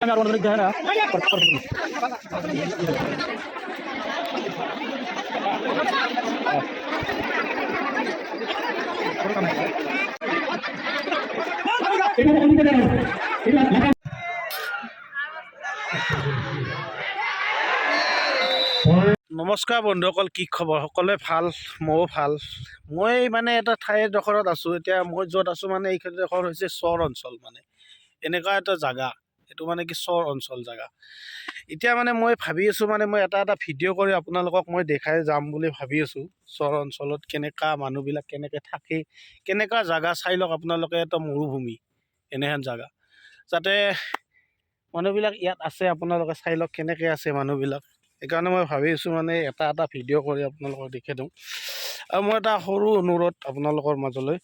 নমস্কাৰ বন্ধুসকল, কি খবৰ? সকলোৱে ভাল, ময়ো ভাল। মই মানে এটা ঠাইডোখৰত আছোঁ এতিয়া। মই য'ত আছোঁ মানে এইডোখৰ হৈছে চৰ অঞ্চল। মানে এনেকুৱা এটা জেগা, এইটো মানে কি চৰ অঞ্চল জেগা। এতিয়া মানে মই ভাবি আছোঁ, মানে মই এটা ভিডিঅ' কৰি আপোনালোকক মই দেখাই যাম বুলি ভাবি আছোঁ। চৰ অঞ্চলত কেনেকুৱা মানুহবিলাক কেনেকৈ থাকে, কেনেকুৱা জেগা চাই লওক আপোনালোকে। এটা মৰুভূমি এনেহেন জেগা, যাতে মানুহবিলাক ইয়াত আছে আপোনালোকে চাই লওক কেনেকৈ আছে মানুহবিলাক। সেইকাৰণে মই ভাবি আছোঁ মানে এটা ভিডিঅ' কৰি আপোনালোকক দেখুৱাই দিওঁ। আৰু মই এটা সৰু অনুৰোধ আপোনালোকৰ মাজলৈ,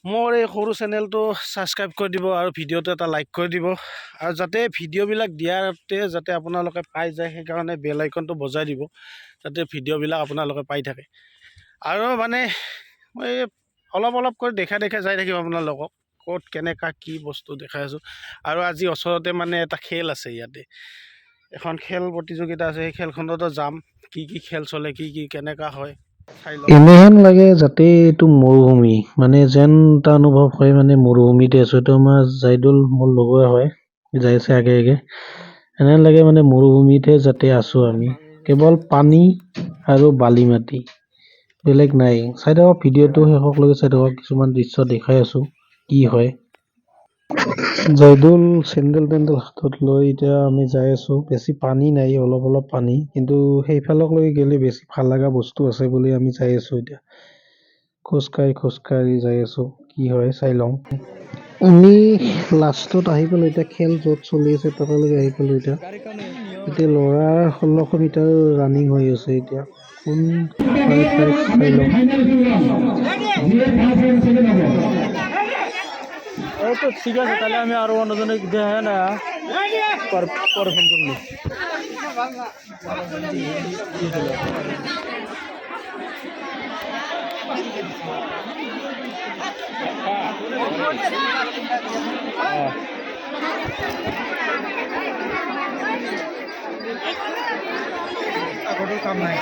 মোৰ এই সৰু চেনেলটো ছাবস্ক্ৰাইব কৰি দিব আৰু ভিডিঅ'টো এটা লাইক কৰি দিব। আৰু যাতে ভিডিঅ'বিলাক দিয়াতে যাতে আপোনালোকে পাই যায়, সেইকাৰণে বেল আইকনটো বজাই দিব, যাতে ভিডিঅ'বিলাক আপোনালোকে পাই থাকে। আৰু মানে মই অলপ কৰি দেখাই যাই থাকিম আপোনালোকক, ক'ত কেনেকুৱা কি বস্তু দেখাই আছোঁ। আৰু আজি ওচৰতে মানে এটা খেল আছে, ইয়াতে এখন খেল প্ৰতিযোগিতা আছে। সেই খেলখনতো যাম, কি খেল চলে, কি কেনেকুৱা হয় চাই লওক। এনেহেন লাগে যাতে এইটো মৰুভূমি, মানে যেন এটা অনুভৱ হয় মানে মৰুভূমিতে আছো। এইটো আমাৰ জাইদুল মোৰ লগৰ হয়, যাই আছে আগে এনে লাগে মানে মৰুভূমিতহে যাতে আছো আমি। কেৱল পানী আৰু বালি মাটি, বেলেগ নাই। চাই থাকক ভিডিঅ'টো শেষলৈকে চাই থাকক, কিছুমান দৃশ্য দেখাই আছো কি হয়। জাইদুল চেণ্ডেল টেণ্ডেল হাতত লৈ এতিয়া আমি যাই আছো। বেছি পানী নাই, অলপ পানী, কিন্তু সেইফালক গেলে বেছি ভাল লগা বস্তু আছে বুলি আমি যাই আছো। এতিয়া খোজকাঢ়ি যাই আছো, কি হয় চাই লওঁ। আমি লাষ্টত আহি পালো, এতিয়া খেল য'ত চলি আছে তালৈকে আহি পালো। এতিয়া ল'ৰাৰ 1600 মিটাৰ ৰানিং হৈ আছে। এতিয়া কোন হয় ফাৰ্ষ্ট চাই লওঁ। তো ঠিক আছে, তাহলে আমি আরো অন্যজনের দেখে না পরে ফোন করবো। কাম নাই।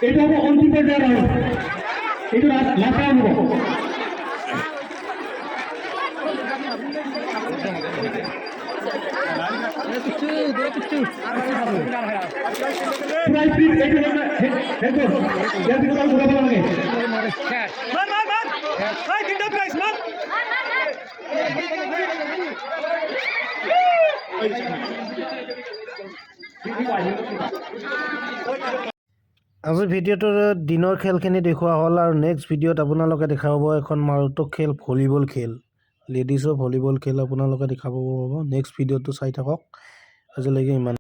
এটা হলো অন্তিম পর্যায়ে রাউন্ড, এটা লাস্ট রাউন্ড হবে। প্রাইস প্লিজ এটা হেড এর দিকে ঘুরে বলা লাগে মার এই তিনটা প্রাইস মার। আজি ভিডিঅ'টোত দিনৰ খেলখিনি দেখুওৱা হ'ল, আৰু নেক্সট ভিডিঅ'ত আপোনালোকে দেখা পাব এখন মাৰাত্মক খেল, ভলীবল খেল, লেডিছৰ ভলীবল খেল আপোনালোকে দেখা পাব। নেক্সট ভিডিঅ'টো চাই থাকক। আজিলৈকে ইমান।